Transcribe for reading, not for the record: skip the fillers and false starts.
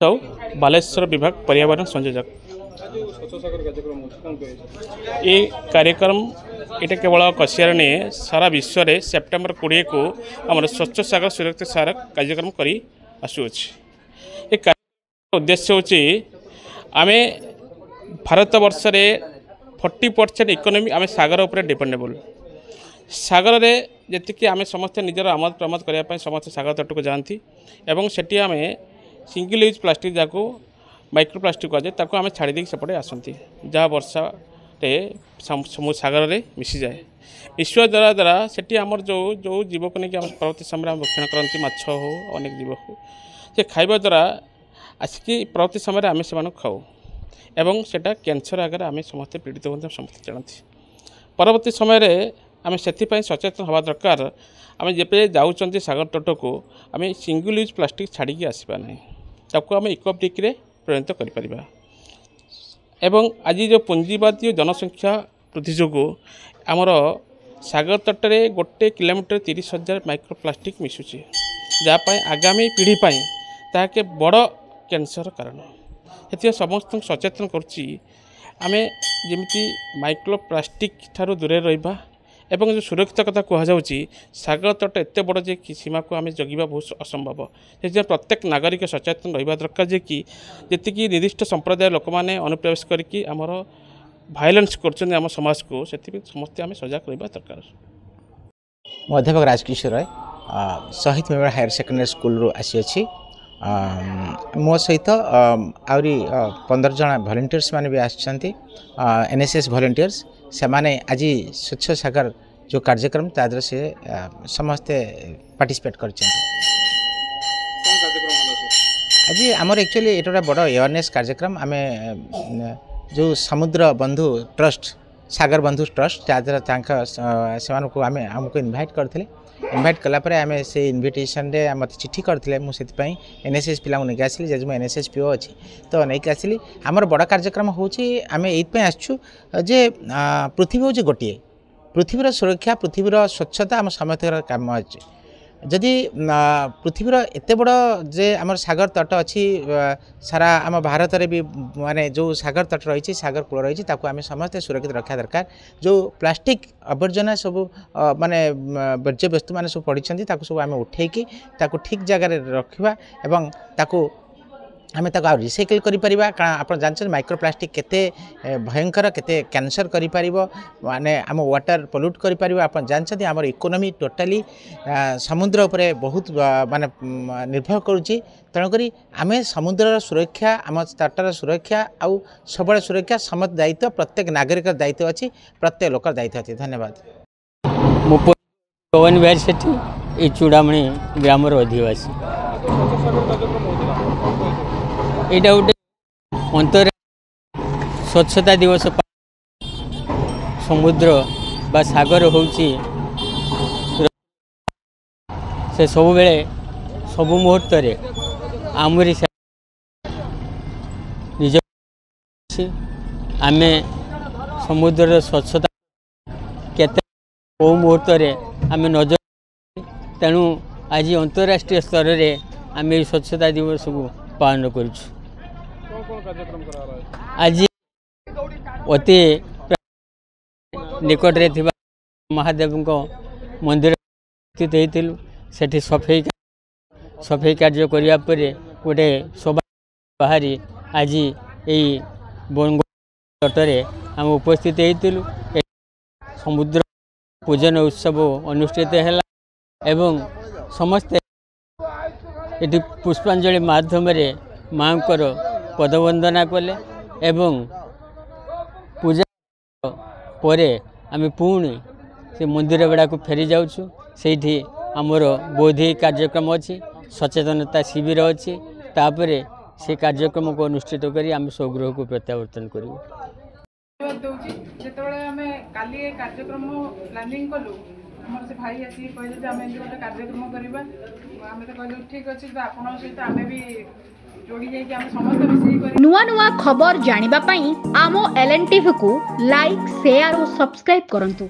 साहू बालेश्वर विभाग पर्यावरण संयोजक। ये कार्यक्रम ये केवल कसियार नहीं सारा विश्व में सेप्टेम्बर 20 को आम स्वच्छ सागर सुरक्षित सागर कार्यक्रम कर उद्देश्य हूँ आम भारत वर्ष 40% इकोनॉमी आम सागर उपर डिपेंडेबल। सागर में जी आम समस्ते निजर आमद प्रमोद करने समस्त सागर तट को जाती एवं सेठी आम सिंगल यूज प्लास्टिक जहाँ माइक्रो प्लास्टिक कहुए ताको आम छाड़ी दी सेपटे आसती जहाँ वर्षा सागर में मिसी जाए मिसवा द्वारा सेठी आमर जो जो जीव को लेकिन पर्वत समय भक्षण करती माछ हो अनेक जीव हो से खाइबा द्वारा आसिक पर्वत समय आम से खाऊ एवं सेटा कैंसर आगे आम समस्ते पीड़ित होते समस्त जानती परवर्ती समय आम से सचेतन हवा दरकार। आम जब जाऊँ सागर तट को आम सिंगल यूज प्लास्टिक छाड़ी आसवा ना ताको आम इको ब्रिक्रे परिणत कर आज जो पुंजीवादी जनसंख्या वृद्धि जो आमर सागर तट में 1 किलोमीटर 30,000 माइक्रो प्लास्टिक मिसुची जहाँपाई आगामी पीढ़ी ताके बड़ कैंसर कारण से समस्त सचेतन करें जमी माइक्रो प्लास्टिक ठारू दूरे रहा एवं जो सुरक्षित कथा कहुच्छी सागर तट एत बड़ जे कि सीमा को आम जगवा बहुत असंभव से प्रत्येक नागरिक सचेतन रहा दरकार जे कि जी निर्दिष्ट संप्रदाय लोक मैंने अनुप्रवेश करके आमर भाइलेंस कर समाज को से समस्ते आम सजग रहा दरकार। अध्यापक राजकिशोर राय शहीद मेमोरियल हायर सेकेंडरी स्कूल आसी मो सहित आहरी 15 जन वॉलंटियर्स माने भी आछंती एनएसएस वॉलंटियर्स से माने आज स्वच्छ सागर जो कार्यक्रम तादर से समस्ते पार्टिसिपेट कर आज आमर एक्चुअली ये बड़ अवेयरनेस कार्यक्रम आम जो समुद्र बंधु ट्रस्ट सागर बंधु ट्रस्ट तादर से आमको इनवाइट करते इनवाइट कलापर आम से इनविटेशन रे मत चिट्ठी करते मुझे एनएसएस पिला नहीं आसली जज मुझे एनएसएस पीओ अच्छी तो नहीं आसली आमर बड़ कार्यक्रम होमें ये आसचु जे पृथ्वी हूँ गोटे पृथ्वीर सुरक्षा पृथ्वीर स्वच्छता आम समस्त काम अच्छे जदि पृथ्वीर एत बड़ जे आम सागर तट अच्छी सारा आम भारत में भी माने जो सागर तट रही सागर कूल रही आम समस्ते सुरक्षित रखा दरकार। जो प्लास्टिक आवर्जना सब माने वर्ज्य वस्तु मैंने सब पड़ी सब आम उठेकी ठीक जगह रखा एवं ताकू आम रिसाइकल करा कारण आप जानते माइक्रो प्लास्टिक केते भयंकर केते कैंसर करि माने आम वाटर पोल्यूट कर आप जानते आम इकोनॉमी टोटाली समुद्र उपरे बहुत माने निर्भर करुच्ची तेणुक आम समुद्र सुरक्षा आम तटर सुरक्षा आउ सब सुरक्षा समस्त दायित्व प्रत्येक नागरिक दायित्व अच्छी प्रत्येक लोक दायित्व अच्छी। धन्यवाद। पवन बिहारी सेठी ये चूड़ामणि ग्रामर अधिवासी यहाँ गोटे अंतर स्वच्छता दिवस समुद्र बा सागर होउची से सब बेले सब मुहूर्त आमरी निज आमे समुद्र स्वच्छता केते को मुहूर्त आम नजर तेणु आज अंतर्राष्ट्रीय स्तर में आम स्वच्छता दिवस को पालन करुछु। आज अति निकट रे थिबा महादेव मंदिर स्थित होती सफाई कार्य करने पर गोटे शोभा बाहरी आज यही बन तटरे आम उपस्थित होइतिलु। समुद्र पूजन उत्सव अनुष्ठित है एवं समस्ते ये पुष्पांजलि माध्यम माँ पदवंदना कले एवं पूजा परे आम पुणी से मंदिर बेड़ा को फेरी जाऊँ से आमर बौद्धिक कार्यक्रम अच्छी सचेतनता शिविर अच्छी तापर से कार्यक्रम को अनुष्ठित करी आम स्वगृह को प्रत्यावर्तन करूँ। काली कार्यक्रम प्लानिंग कलु आम से भाई आसिक कहले आम गोटे कार्यक्रम करवा आम तो कहलु ठीक अच्छे आपन सहित आम भी जोड़ी जाइए आम समस्त मिसिक नुआ नुआ खबर जानिबा पई आमो एलएनटीवी को लाइक शेयर और सब्सक्राइब करंतु।